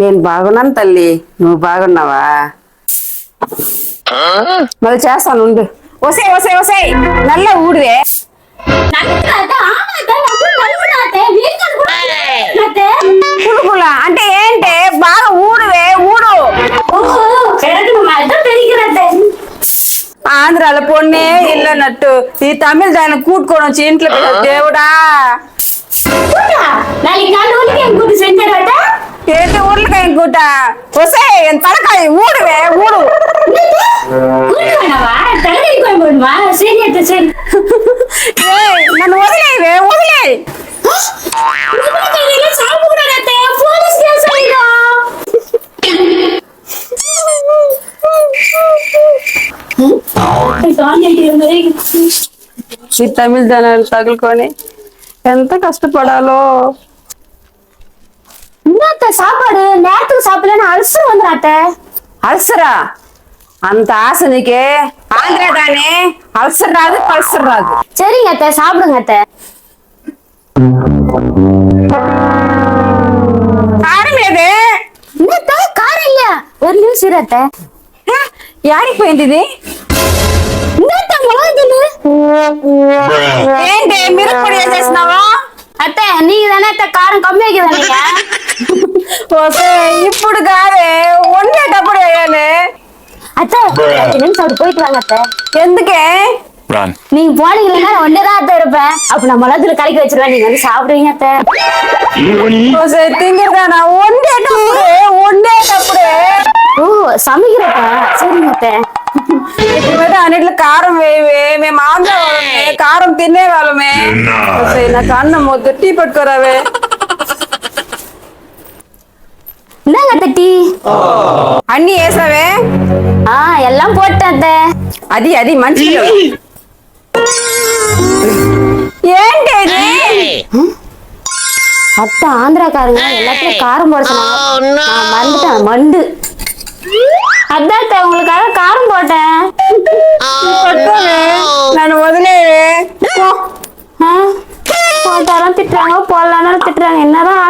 నేను బాగున్నాను తల్లి, నువ్వు బాగున్నావా? మళ్ళీ చేస్తాను ఉండు. ఒసే ఒసే ఒసే నల్ల ఊడివే పులుకుల అంటే ఏంటే? బాగా ఊడువే ఊడు. ఆంధ్రాలో పొన్నే ఇల్లన్నట్టు ఈ తమిళ దాన్ని కూట్టుకొని వచ్చి ఇంట్లో పెట్ట దేవుడా. ఏంటి ఊర్లకాయ కూట? వసే తలకాయ ఊడువే ఊడు. నన్ను వదిలేవే వదిలే. ఈ తమిళ జనాలు తగులుకొని ఎంత కష్టపడాలో. சாப்பாடு நேரத்துக்கு சாப்பிடலன்னு அல்சர் வந்துடும். అల్సరా? అంత ఆశ నీకే? ఆంధ్రా దాని అల్సర్ రాదు పల్సర్ రాదు. சரிங்க அத்தை, சாப்பிடுங்க அத்தை. కారం లేదే. என்னத்த காரம் இல்ல? ஒரு நிமிஷம் இரு அத்தை. యాడికి పోయింది ఇది? என்னத்த மிளகுது? ఏంటి మిరప్పొడి వేసేసినావా? அத்தை நீங்க தானே அத்தை காரம் கம்மியாக்குதானீங்க? ఇప్పుడు కాదే, వండేటప్పుడు వేయాలి. அத்தை 5 நிமிஷம் அப்படி போயிட்டு வாங்க அத்தை. ఎందుకే? நீங்க போனீங்கன்னா ஒன்னேதான் அத்தை இருப்பேன். அப்ப நான் மிளகுல கலக்கி வச்சிருவேன், நீங்க வந்து சாப்பிடுவீங்க அத்தை. திங்கிறதானா? వండేటప్పుడే. ஓ சமைக்கிறப்ப சரிங்க அத்தை. ఇప్పుడు అన్నిట్లో కారం వేయవే, మేము ఆంధ్ర వాళ్ళమే, కారం తినే వాళ్ళమే. నాకు అన్నం వద్దు, టీ పట్టుకోరావే. என்னங்க அத்தை டீ? అన్ని వేసావే? எல்லாம் போட்டேன் அத்தை. అది అది మంచి ఏంటి ఇది? அத்தை ఆంధ్రాకారుங்க எல்லாத்தையும் காரம் போட சொன்னாங்க, நான் மறந்துட்டேன் மண்டு. அதான் அத்தை உங்களுக்காக காரம் போட்டேன். నన్ను వదిలేవే. போட்டாலும் திட்டுறாங்க, போடலான்னு திட்டுறாங்க. என்னதான்